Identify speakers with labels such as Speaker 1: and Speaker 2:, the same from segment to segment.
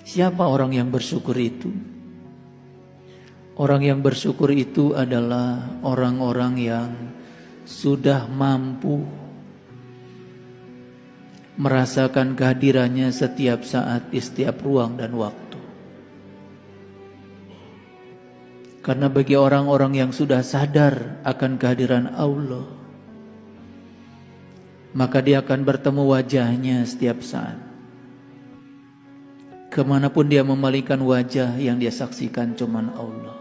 Speaker 1: Siapa orang yang bersyukur itu? Orang yang bersyukur itu adalah orang-orang yang sudah mampu merasakan kehadirannya setiap saat di setiap ruang dan waktu. Karena bagi orang-orang yang sudah sadar akan kehadiran Allah, maka dia akan bertemu wajahnya setiap saat. Kemanapun dia memalingkan wajah, yang dia saksikan cuman Allah.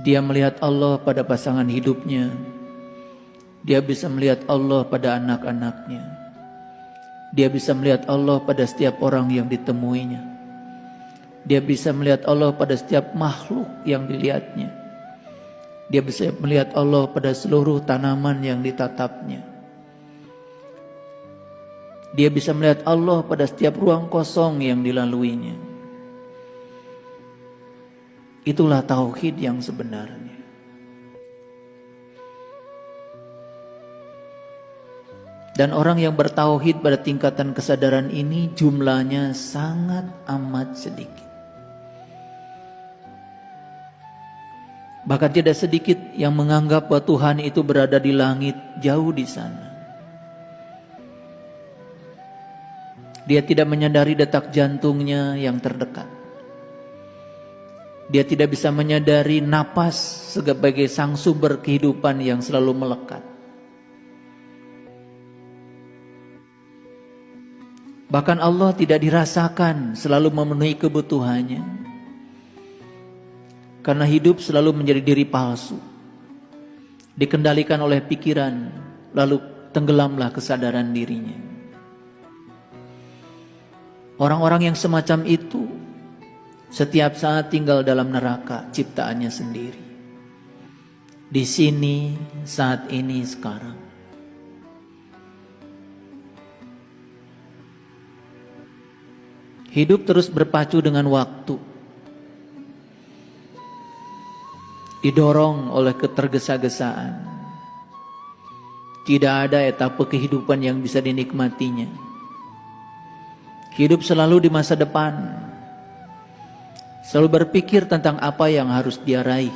Speaker 1: Dia melihat Allah pada pasangan hidupnya. Dia bisa melihat Allah pada anak-anaknya. Dia bisa melihat Allah pada setiap orang yang ditemuinya. Dia bisa melihat Allah pada setiap makhluk yang dilihatnya. Dia bisa melihat Allah pada seluruh tanaman yang ditatapnya. Dia bisa melihat Allah pada setiap ruang kosong yang dilaluinya. Itulah tauhid yang sebenarnya. Dan orang yang bertauhid pada tingkatan kesadaran ini jumlahnya sangat amat sedikit. Bahkan tidak sedikit yang menganggap bahwa Tuhan itu berada di langit jauh di sana. Dia tidak menyadari detak jantungnya yang terdekat. Dia tidak bisa menyadari napas sebagai sang sumber kehidupan yang selalu melekat. Bahkan Allah tidak dirasakan selalu memenuhi kebutuhannya. Karena hidup selalu menjadi diri palsu. Dikendalikan oleh pikiran, lalu tenggelamlah kesadaran dirinya. Orang-orang yang semacam itu setiap saat tinggal dalam neraka ciptaannya sendiri. Di sini, saat ini, sekarang. Hidup terus berpacu dengan waktu. Didorong oleh ketergesa-gesaan. Tidak ada etapa kehidupan yang bisa dinikmatinya. Hidup selalu di masa depan. Selalu berpikir tentang apa yang harus dia raih.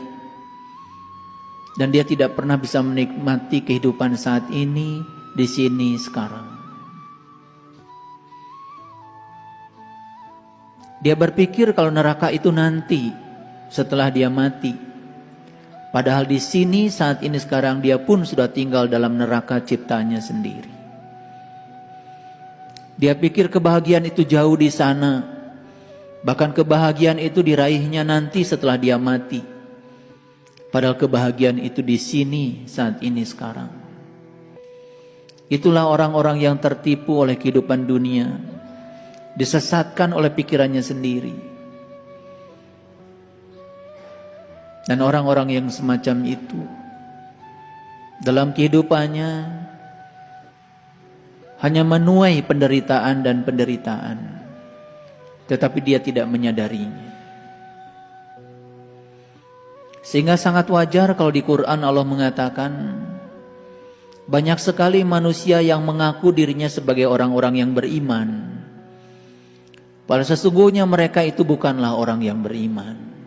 Speaker 1: Dan dia tidak pernah bisa menikmati kehidupan saat ini, di sini, sekarang. Dia berpikir kalau neraka itu nanti, setelah dia mati. Padahal di sini, saat ini, sekarang dia pun sudah tinggal dalam neraka ciptaannya sendiri. Dia pikir kebahagiaan itu jauh di sana. Bahkan kebahagiaan itu diraihnya nanti setelah dia mati. Padahal kebahagiaan itu di sini, saat ini, sekarang. Itulah orang-orang yang tertipu oleh kehidupan dunia. Disesatkan oleh pikirannya sendiri. Dan orang-orang yang semacam itu dalam kehidupannya hanya menuai penderitaan dan penderitaan, tetapi dia tidak menyadarinya. Sehingga sangat wajar kalau di Quran Allah mengatakan banyak sekali manusia yang mengaku dirinya sebagai orang-orang yang beriman. Padahal sesungguhnya mereka itu bukanlah orang yang beriman.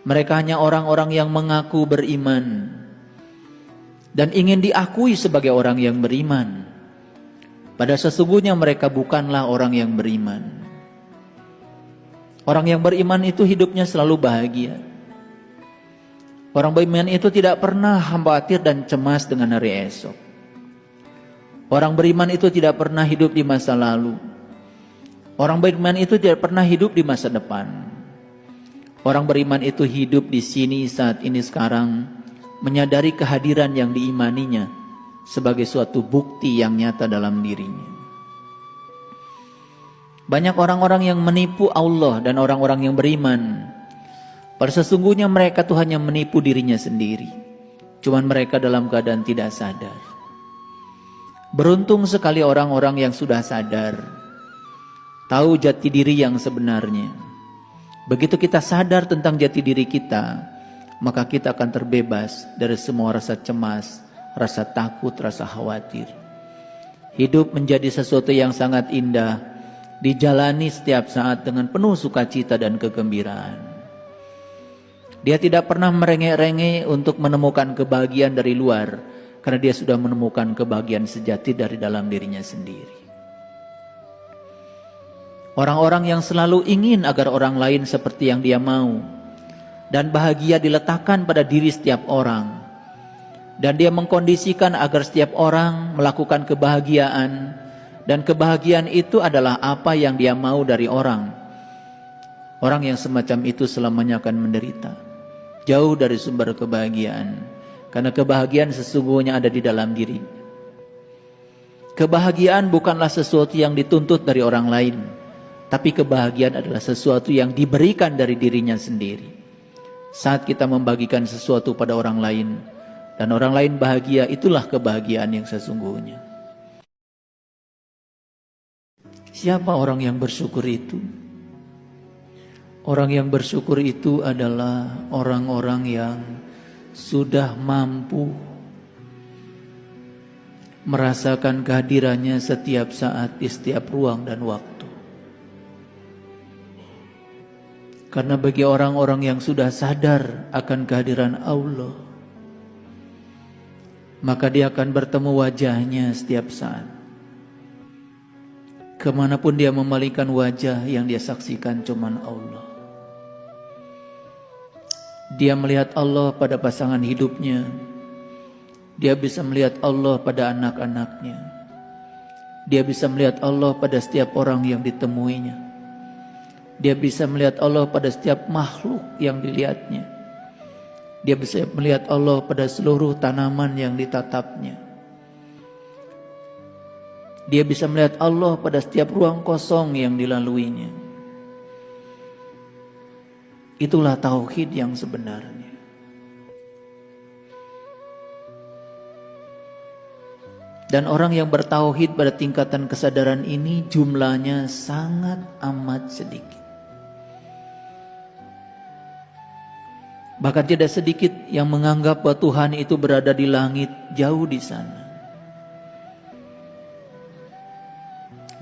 Speaker 1: Mereka hanya orang-orang yang mengaku beriman dan ingin diakui sebagai orang yang beriman. Padahal sesungguhnya mereka bukanlah orang yang beriman. Orang yang beriman itu hidupnya selalu bahagia. Orang beriman itu tidak pernah khawatir dan cemas dengan hari esok. Orang beriman itu tidak pernah hidup di masa lalu. Orang beriman itu tidak pernah hidup di masa depan. Orang beriman itu hidup di sini, saat ini, sekarang, menyadari kehadiran yang diimaninya sebagai suatu bukti yang nyata dalam dirinya. Banyak orang-orang yang menipu Allah dan orang-orang yang beriman. Pada sesungguhnya mereka tuh hanya menipu dirinya sendiri. Cuman mereka dalam keadaan tidak sadar. Beruntung sekali orang-orang yang sudah sadar. Tahu jati diri yang sebenarnya. Begitu kita sadar tentang jati diri kita, maka kita akan terbebas dari semua rasa cemas, rasa takut, rasa khawatir. Hidup menjadi sesuatu yang sangat indah dijalani setiap saat dengan penuh sukacita dan kegembiraan. Dia tidak pernah merengek-rengek untuk menemukan kebahagiaan dari luar, karena dia sudah menemukan kebahagiaan sejati dari dalam dirinya sendiri. Orang-orang yang selalu ingin agar orang lain seperti yang dia mau, dan bahagia diletakkan pada diri setiap orang, dan dia mengkondisikan agar setiap orang melakukan kebahagiaan, dan kebahagiaan itu adalah apa yang dia mau dari orang. Orang yang semacam itu selamanya akan menderita, jauh dari sumber kebahagiaan, karena kebahagiaan sesungguhnya ada di dalam diri. Kebahagiaan bukanlah sesuatu yang dituntut dari orang lain, tapi kebahagiaan adalah sesuatu yang diberikan dari dirinya sendiri. Saat kita membagikan sesuatu pada orang lain, dan orang lain bahagia, itulah kebahagiaan yang sesungguhnya. Siapa orang yang bersyukur itu? Orang yang bersyukur itu adalah orang-orang yang sudah mampu merasakan kehadirannya setiap saat di setiap ruang dan waktu. Karena bagi orang-orang yang sudah sadar akan kehadiran Allah, maka dia akan bertemu wajahnya setiap saat. Kemanapun dia memalingkan wajah, yang dia saksikan cuman Allah. Dia melihat Allah pada pasangan hidupnya. Dia bisa melihat Allah pada anak-anaknya. Dia bisa melihat Allah pada setiap orang yang ditemuinya. Dia bisa melihat Allah pada setiap makhluk yang dilihatnya. Dia bisa melihat Allah pada seluruh tanaman yang ditatapnya. Dia bisa melihat Allah pada setiap ruang kosong yang dilaluinya. Itulah tauhid yang sebenarnya. Dan orang yang bertauhid pada tingkatan kesadaran ini jumlahnya sangat amat sedikit. Bahkan tidak sedikit yang menganggap bahwa Tuhan itu berada di langit jauh di sana.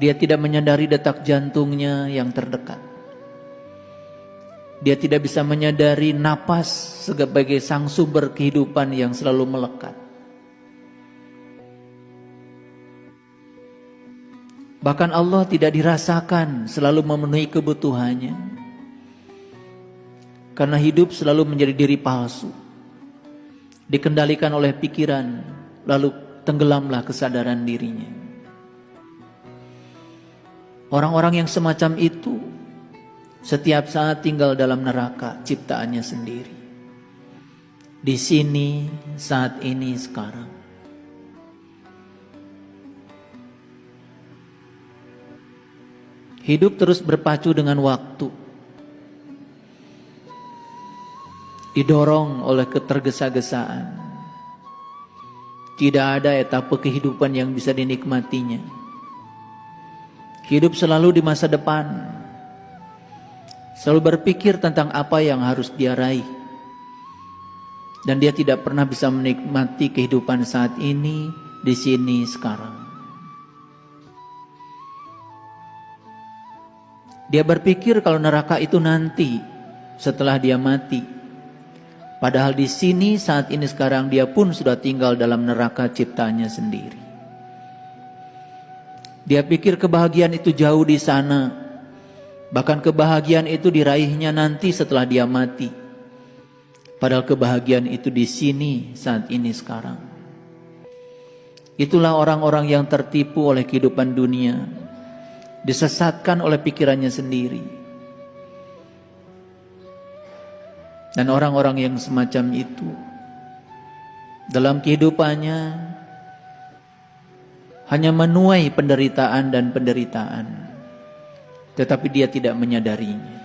Speaker 1: Dia tidak menyadari detak jantungnya yang terdekat. Dia tidak bisa menyadari napas sebagai sang sumber kehidupan yang selalu melekat. Bahkan Allah tidak dirasakan selalu memenuhi kebutuhannya. Karena hidup selalu menjadi diri palsu, dikendalikan oleh pikiran, lalu tenggelamlah kesadaran dirinya. Orang-orang yang semacam itu setiap saat tinggal dalam neraka ciptaannya sendiri. Di sini, saat ini, sekarang. Hidup terus berpacu dengan waktu. Didorong oleh ketergesa-gesaan. Tidak ada etapa kehidupan yang bisa dinikmatinya. Hidup selalu di masa depan. Selalu berpikir tentang apa yang harus dia raih. Dan dia tidak pernah bisa menikmati kehidupan saat ini, di sini, sekarang. Dia berpikir kalau neraka itu nanti, setelah dia mati. Padahal di sini, saat ini, sekarang, dia pun sudah tinggal dalam neraka ciptaannya sendiri. Dia pikir kebahagiaan itu jauh di sana. Bahkan kebahagiaan itu diraihnya nanti setelah dia mati. Padahal kebahagiaan itu di sini, saat ini, sekarang. Itulah orang-orang yang tertipu oleh kehidupan dunia, disesatkan oleh pikirannya sendiri. Dan orang-orang yang semacam itu dalam kehidupannya hanya menuai penderitaan dan penderitaan, tetapi dia tidak menyadarinya.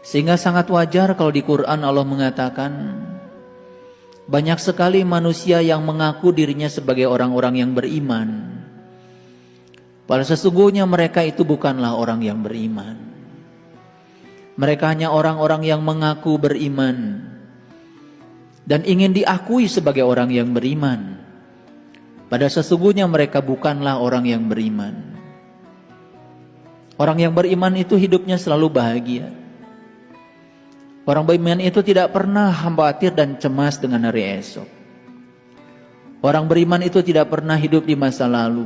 Speaker 1: Sehingga sangat wajar kalau di Quran Allah mengatakan, banyak sekali manusia yang mengaku dirinya sebagai orang-orang yang beriman, padahal sesungguhnya mereka itu bukanlah orang yang beriman. Mereka hanya orang-orang yang mengaku beriman dan ingin diakui sebagai orang yang beriman. pada sesungguhnya mereka bukanlah orang yang beriman. Orang yang beriman itu hidupnya selalu bahagia. Orang beriman itu tidak pernah khawatir dan cemas dengan hari esok. Orang beriman itu tidak pernah hidup di masa lalu.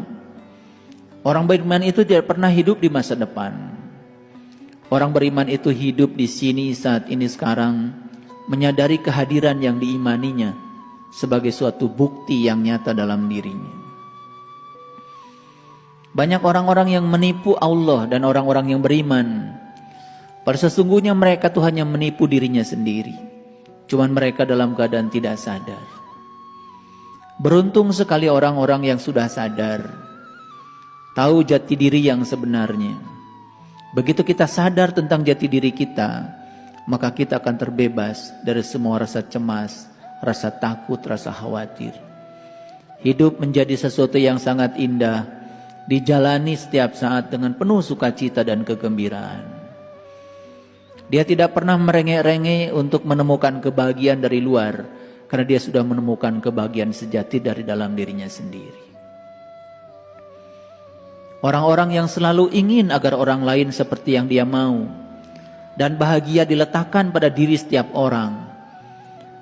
Speaker 1: Orang beriman itu tidak pernah hidup di masa depan. Orang beriman itu hidup di sini saat ini sekarang, menyadari kehadiran yang diimaninya sebagai suatu bukti yang nyata dalam dirinya. Banyak orang-orang yang menipu Allah dan orang-orang yang beriman. Pada sesungguhnya mereka tuh hanya menipu dirinya sendiri. Cuman mereka dalam keadaan tidak sadar. Beruntung sekali orang-orang yang sudah sadar, tahu jati diri yang sebenarnya. Begitu kita sadar tentang jati diri kita, maka kita akan terbebas dari semua rasa cemas, rasa takut, rasa khawatir. Hidup menjadi sesuatu yang sangat indah, dijalani setiap saat dengan penuh sukacita dan kegembiraan. Dia tidak pernah merengek-rengek untuk menemukan kebahagiaan dari luar, karena dia sudah menemukan kebahagiaan sejati dari dalam dirinya sendiri. Orang-orang yang selalu ingin agar orang lain seperti yang dia mau, dan bahagia diletakkan pada diri setiap orang,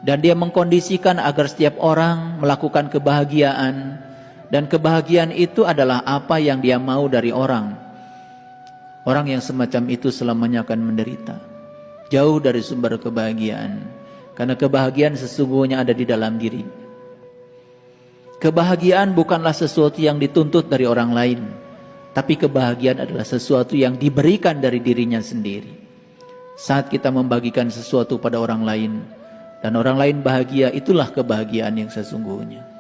Speaker 1: dan dia mengkondisikan agar setiap orang melakukan kebahagiaan, dan kebahagiaan itu adalah apa yang dia mau dari orang. Orang yang semacam itu selamanya akan menderita, jauh dari sumber kebahagiaan, karena kebahagiaan sesungguhnya ada di dalam diri. Kebahagiaan bukanlah sesuatu yang dituntut dari orang lain, tapi kebahagiaan adalah sesuatu yang diberikan dari dirinya sendiri. Saat kita membagikan sesuatu pada orang lain, dan orang lain bahagia, itulah kebahagiaan yang sesungguhnya.